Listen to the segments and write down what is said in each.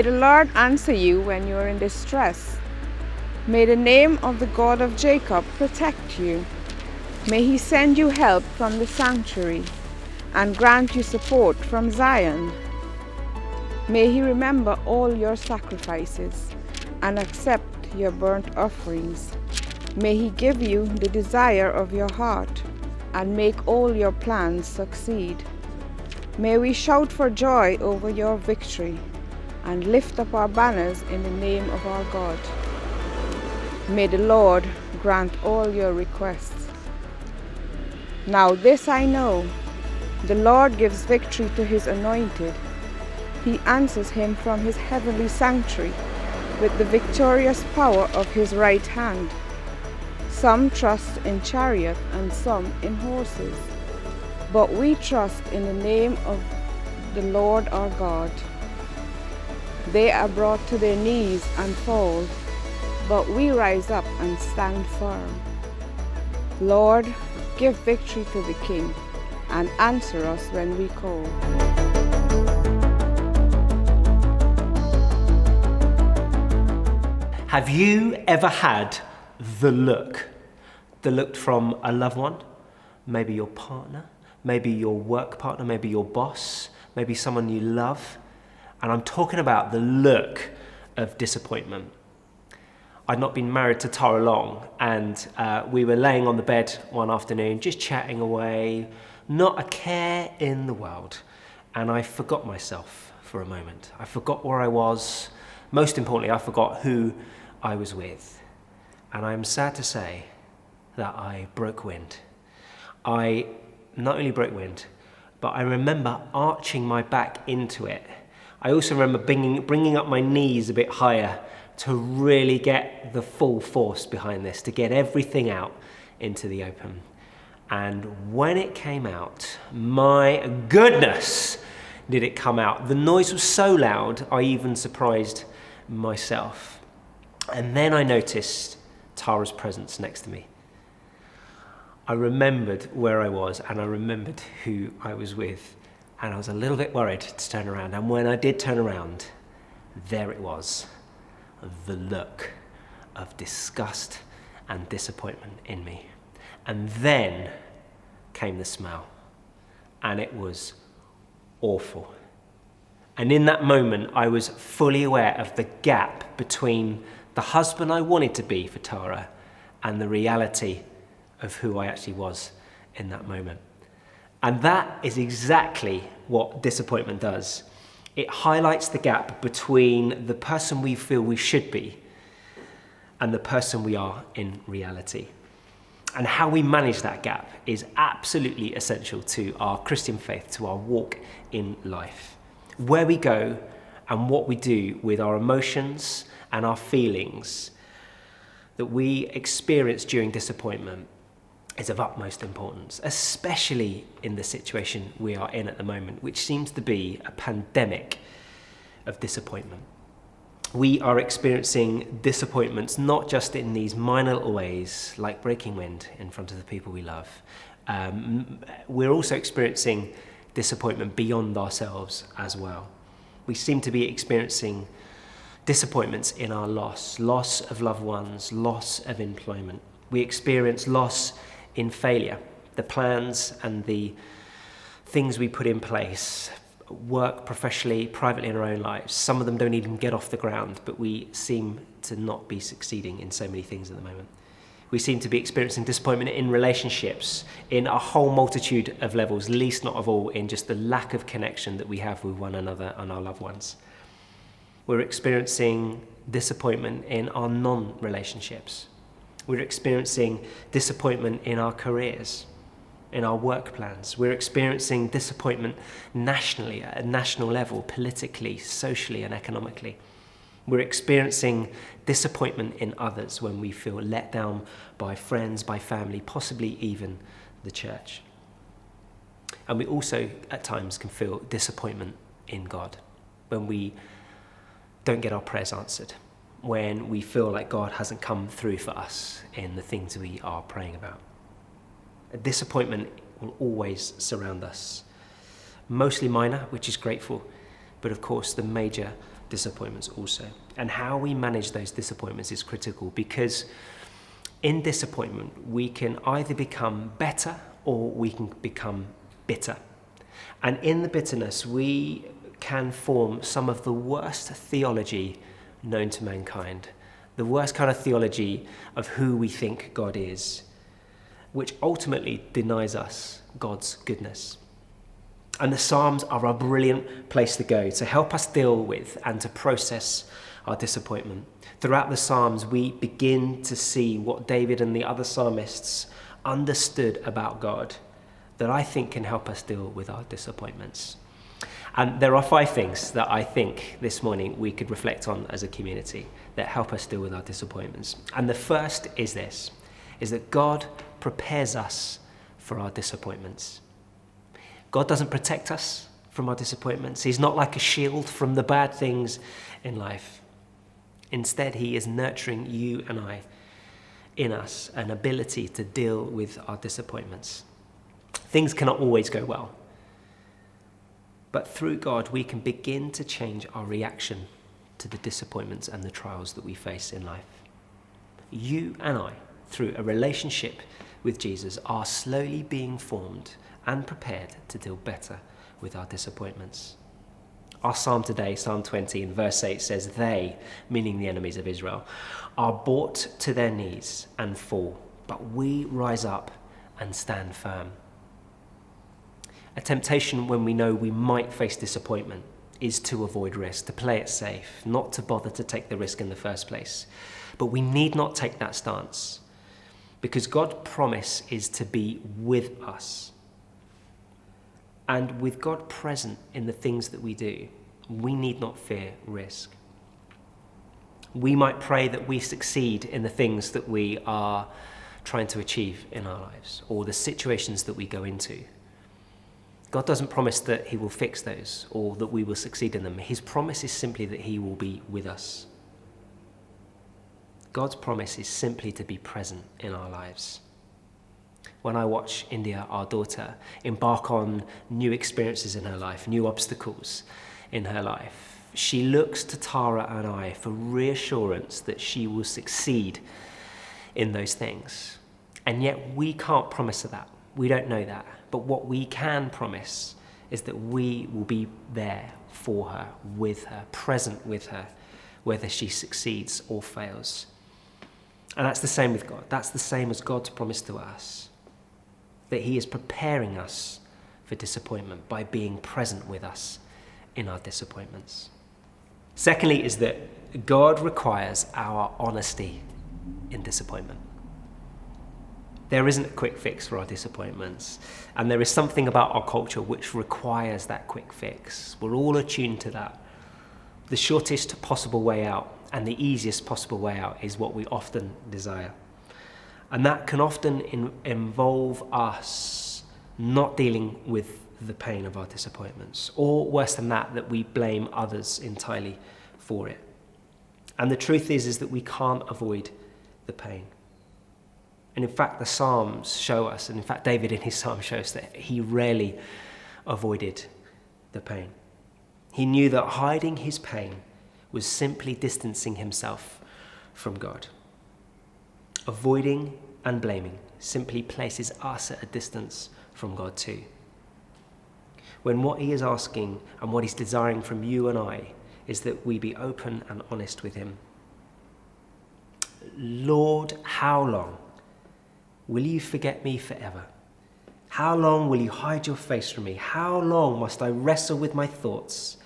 the Lord answer you when you are in distress. May the name of the God of Jacob protect you. May he send you help from the sanctuary and grant you support from Zion. May he remember all your sacrifices and accept your burnt offerings. May he give you the desire of your heart and make all your plans succeed. May we shout for joy over your victory and lift up our banners in the name of our God. May the Lord grant all your requests. Now this I know, the Lord gives victory to his anointed. He answers him from his heavenly sanctuary with the victorious power of his right hand. Some trust in chariot and some in horses, but we trust in the name of the Lord our God. They are brought to their knees and fall, but we rise up and stand firm. Lord, give victory to the King and answer us when we call. Have you ever had the look from a loved one? Maybe your partner, maybe your work partner, maybe your boss, maybe someone you love. And I'm talking about the look of disappointment. I'd not been married to Tara long, and we were laying on the bed one afternoon, just chatting away, not a care in the world. And I forgot myself for a moment. I forgot where I was. Most importantly, I forgot who I was with. And I'm sad to say that I broke wind. I not only broke wind, but I remember arching my back into it. I also remember bringing up my knees a bit higher to really get the full force behind this, to get everything out into the open. And when it came out, my goodness, did it come out. The noise was so loud, I even surprised myself. And then I noticed Tara's presence next to me. I remembered where I was and I remembered who I was with. And I was a little bit worried to turn around. And when I did turn around, there it was. The look of disgust and disappointment in me. And then came the smell, and it was awful. And in that moment, I was fully aware of the gap between the husband I wanted to be for Tara and the reality of who I actually was in that moment. And that is exactly what disappointment does. It highlights the gap between the person we feel we should be and the person we are in reality. And how we manage that gap is absolutely essential to our Christian faith, to our walk in life. Where we go and what we do with our emotions and our feelings that we experience during disappointment is of utmost importance, especially in the situation we are in at the moment, which seems to be a pandemic of disappointment. We are experiencing disappointments not just in these minor little ways, like breaking wind in front of the people we love. We're also experiencing disappointment beyond ourselves as well. We seem to be experiencing disappointments in our loss of loved ones, loss of employment. We experience loss in failure, the plans and the things we put in place, work professionally, privately in our own lives. Some of them don't even get off the ground, but we seem to not be succeeding in so many things at the moment. We seem to be experiencing disappointment in relationships, in a whole multitude of levels, least not of all in just the lack of connection that we have with one another and our loved ones. We're experiencing disappointment in our non-relationships. We're experiencing disappointment in our careers, in our work plans. We're experiencing disappointment nationally, at a national level, politically, socially, and economically. We're experiencing disappointment in others when we feel let down by friends, by family, possibly even the church. And we also, at times, can feel disappointment in God when we don't get our prayers answered, when we feel like God hasn't come through for us in the things we are praying about. A disappointment will always surround us. Mostly minor, which is grateful, but of course the major disappointments also. And how we manage those disappointments is critical, because in disappointment, we can either become better or we can become bitter. And in the bitterness, we can form some of the worst theology known to mankind, the worst kind of theology of who we think God is, which ultimately denies us God's goodness. And the Psalms are a brilliant place to go to help us deal with and to process our disappointment. Throughout the Psalms, we begin to see what David and the other psalmists understood about God that I think can help us deal with our disappointments. And there are 5 things that I think this morning we could reflect on as a community that help us deal with our disappointments. And the first is this, is that God prepares us for our disappointments. God doesn't protect us from our disappointments. He's not like a shield from the bad things in life. Instead, he is nurturing you and I in us an ability to deal with our disappointments. Things cannot always go well. But through God, we can begin to change our reaction to the disappointments and the trials that we face in life. You and I, through a relationship with Jesus, are slowly being formed and prepared to deal better with our disappointments. Our psalm today, Psalm 20 in verse 8 says, "They," meaning the enemies of Israel, "are brought to their knees and fall, but we rise up and stand firm." A temptation when we know we might face disappointment is to avoid risk, to play it safe, not to bother to take the risk in the first place. But we need not take that stance, because God's promise is to be with us. And with God present in the things that we do, we need not fear risk. We might pray that we succeed in the things that we are trying to achieve in our lives, or the situations that we go into. God doesn't promise that he will fix those or that we will succeed in them. His promise is simply that he will be with us. God's promise is simply to be present in our lives. When I watch India, our daughter, embark on new experiences in her life, new obstacles in her life, she looks to Tara and I for reassurance that she will succeed in those things. And yet we can't promise her that. We don't know that. But what we can promise is that we will be there for her, with her, present with her, whether she succeeds or fails. And that's the same with God. That's the same as God's promise to us, that he is preparing us for disappointment by being present with us in our disappointments. Secondly is that God requires our honesty in disappointment. There isn't a quick fix for our disappointments, and there is something about our culture which requires that quick fix. We're all attuned to that. The shortest possible way out and the easiest possible way out is what we often desire. And that can often involve us not dealing with the pain of our disappointments, or worse than that, that we blame others entirely for it. And the truth is that we can't avoid the pain. And in fact, the Psalms show us, and in fact, David in his Psalm shows that he rarely avoided the pain. He knew that hiding his pain was simply distancing himself from God. Avoiding and blaming simply places us at a distance from God too. When what he is asking and what he's desiring from you and I is that we be open and honest with him. Lord, how long will you forget me forever? How long will you hide your face from me? How long must I wrestle with my thoughts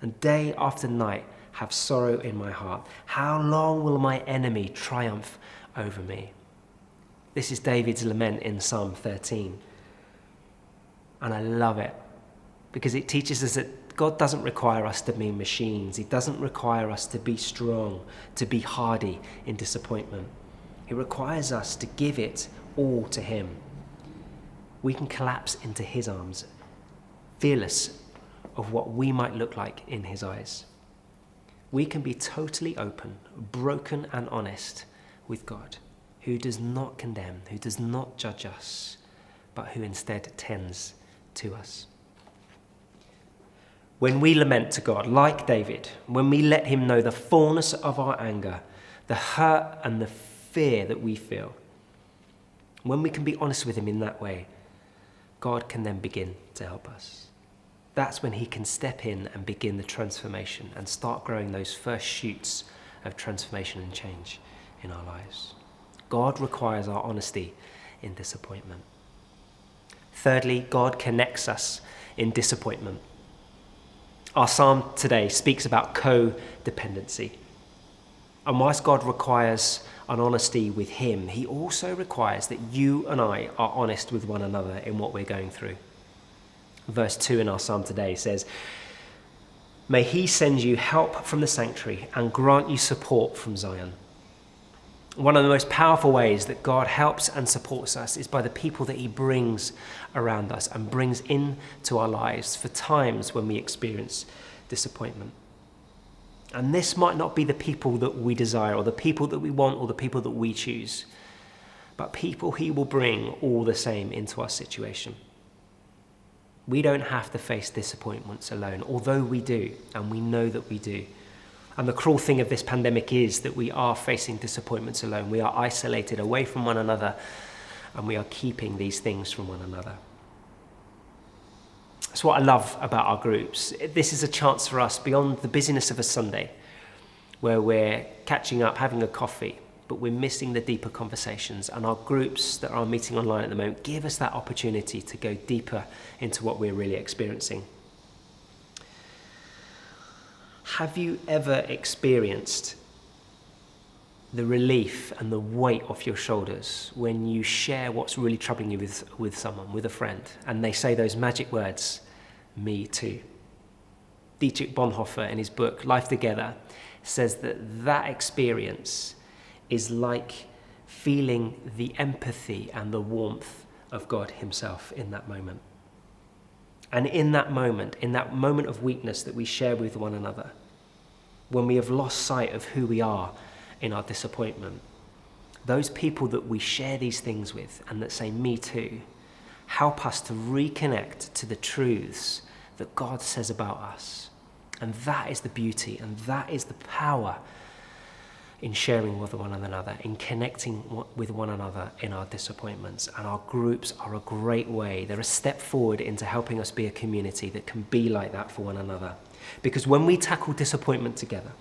and day after night have sorrow in my heart? How long will my enemy triumph over me? This is David's lament in Psalm 13. And I love it because it teaches us that God doesn't require us to be machines. He doesn't require us to be strong, to be hardy in disappointment. He requires us to give it all to him. We can collapse into his arms, fearless of what we might look like in his eyes. We can be totally open, broken and honest with God, who does not condemn, who does not judge us, but who instead tends to us. When we lament to God, like David, when we let him know the fullness of our anger, the hurt and the fear that we feel, when we can be honest with him in that way, God can then begin to help us. That's when he can step in and begin the transformation and start growing those first shoots of transformation and change in our lives. God requires our honesty in disappointment. Thirdly, God connects us in disappointment. Our psalm today speaks about codependency. And whilst God requires an honesty with him, he also requires that you and I are honest with one another in what we're going through. Verse 2 in our psalm today says, "May he send you help from the sanctuary and grant you support from Zion." One of the most powerful ways that God helps and supports us is by the people that he brings around us and brings into our lives for times when we experience disappointment. And this might not be the people that we desire or the people that we want or the people that we choose, but people he will bring all the same into our situation. We don't have to face disappointments alone, although we do, and we know that we do. And the cruel thing of this pandemic is that we are facing disappointments alone. We are isolated away from one another, and we are keeping these things from one another. That's what I love about our groups. This is a chance for us, beyond the busyness of a Sunday, where we're catching up, having a coffee, but we're missing the deeper conversations. And our groups that are meeting online at the moment give us that opportunity to go deeper into what we're really experiencing. Have you ever experienced the relief and the weight off your shoulders when you share what's really troubling you with someone, with a friend, and they say those magic words, "Me too"? Dietrich Bonhoeffer, in his book Life Together, says that experience is like feeling the empathy and the warmth of God himself in that moment. And in that moment of weakness that we share with one another, when we have lost sight of who we are in our disappointment, those people that we share these things with and that say, "Me too," help us to reconnect to the truths that God says about us. And that is the beauty and that is the power in sharing with one another, in connecting with one another in our disappointments. And our groups are a great way. They're a step forward into helping us be a community that can be like that for one another. Because when we tackle disappointment together,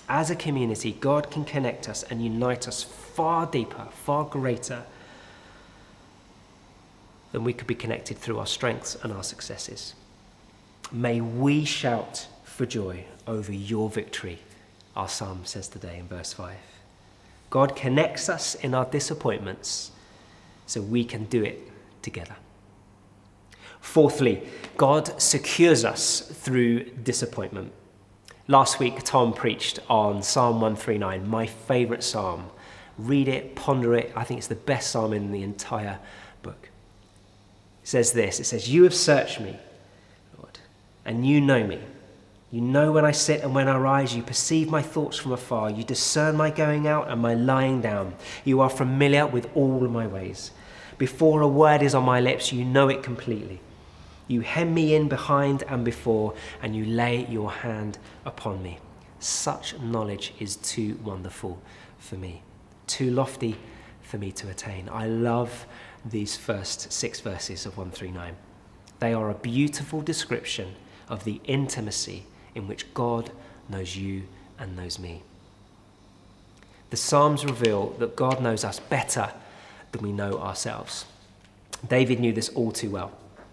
as a community, God can connect us and unite us far deeper, far greater than we could be connected through our strengths and our successes. May we shout for joy over your victory, our psalm says today in verse 5. God connects us in our disappointments so we can do it together. Fourthly, God secures us through disappointment. Last week, Tom preached on Psalm 139, my favourite psalm. Read it, ponder it. I think it's the best psalm in the entire book. It says this, it says, "You have searched me, Lord, and you know me. You know when I sit and when I rise. You perceive my thoughts from afar. You discern my going out and my lying down. You are familiar with all my ways. Before a word is on my lips, you know it completely. You hem me in behind and before, and you lay your hand upon me. Such knowledge is too wonderful for me, too lofty for me to attain." I love these first 6 verses of 139. They are a beautiful description of the intimacy in which God knows you and knows me. The Psalms reveal that God knows us better than we know ourselves. David knew this all too well.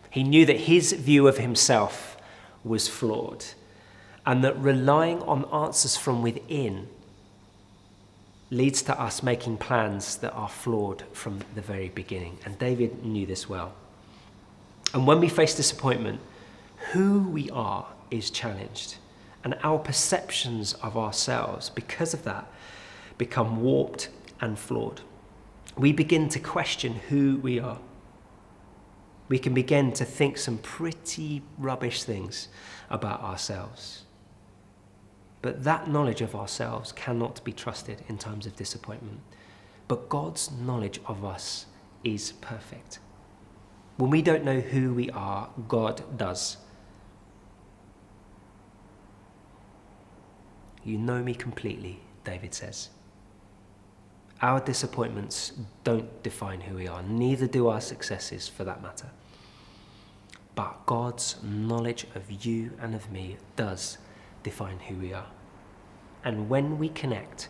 He knew that his view of himself was flawed, and that relying on answers from within leads to us making plans that are flawed from the very beginning. And David knew this well. And when we face disappointment, who we are is challenged, and our perceptions of ourselves, because of that, become warped and flawed. We begin to question who we are. We can begin to think some pretty rubbish things about ourselves. But that knowledge of ourselves cannot be trusted in times of disappointment. But God's knowledge of us is perfect. When we don't know who we are, God does. You know me completely, David says. Our disappointments don't define who we are, neither do our successes for that matter. But God's knowledge of you and of me does define who we are. And when we connect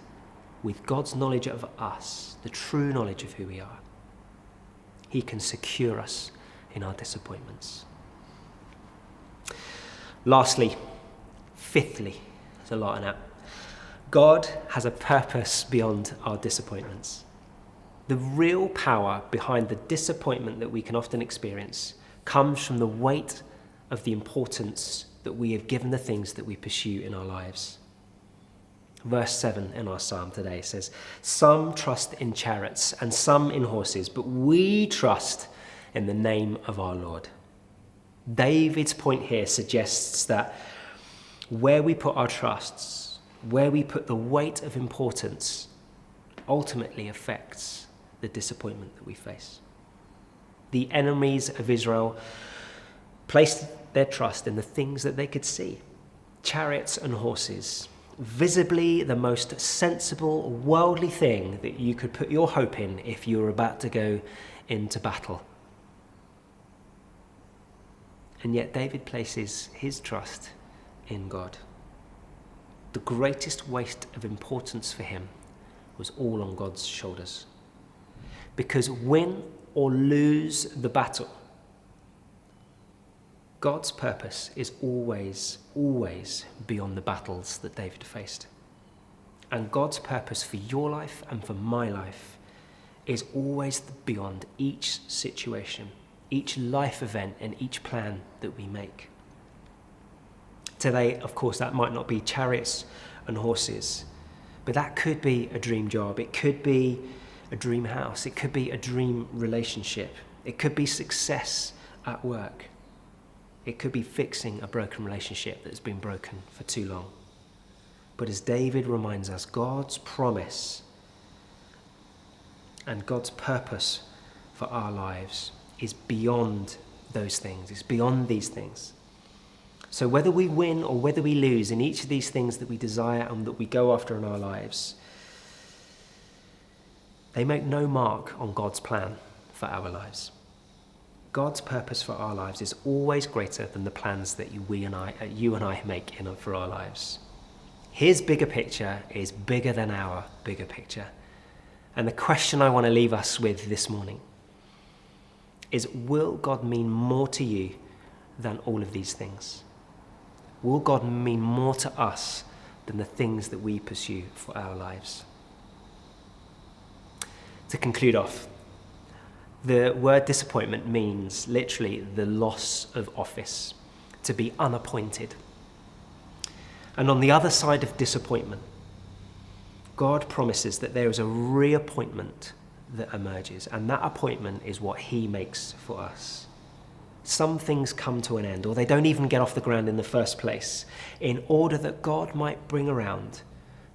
with God's knowledge of us, the true knowledge of who we are, he can secure us in our disappointments. Lastly, fifthly, there's a lot in that. God has a purpose beyond our disappointments. The real power behind the disappointment that we can often experience comes from the weight of the importance that we have given the things that we pursue in our lives. Verse 7 in our psalm today says, "Some trust in chariots and some in horses, but we trust in the name of our Lord." David's point here suggests that where we put our trusts, where we put the weight of importance, ultimately affects the disappointment that we face. The enemies of Israel placed their trust in the things that they could see, chariots and horses, visibly the most sensible, worldly thing that you could put your hope in if you were about to go into battle. And yet David places his trust in God. The greatest waste of importance for him was all on God's shoulders. Because win or lose the battle, God's purpose is always, always beyond the battles that David faced. And God's purpose for your life and for my life is always beyond each situation, each life event, and each plan that we make. Today, of course, that might not be chariots and horses, but that could be a dream job. It could be a dream house. It could be a dream relationship. It could be success at work. It could be fixing a broken relationship that's been broken for too long. But as David reminds us, God's promise and God's purpose for our lives is beyond those things. It's beyond these things. So whether we win or whether we lose in each of these things that we desire and that we go after in our lives, they make no mark on God's plan for our lives. God's purpose for our lives is always greater than the plans that you and I make for our lives. His bigger picture is bigger than our bigger picture. And the question I want to leave us with this morning is, will God mean more to you than all of these things? Will God mean more to us than the things that we pursue for our lives? To conclude off, the word disappointment means literally the loss of office, to be unappointed. And on the other side of disappointment, God promises that there is a reappointment that emerges, and that appointment is what he makes for us. Some things come to an end, or they don't even get off the ground in the first place, in order that God might bring around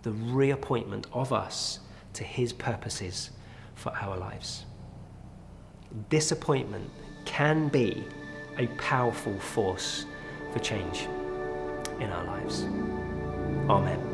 the reappointment of us to his purposes for our lives. Disappointment can be a powerful force for change in our lives. Amen.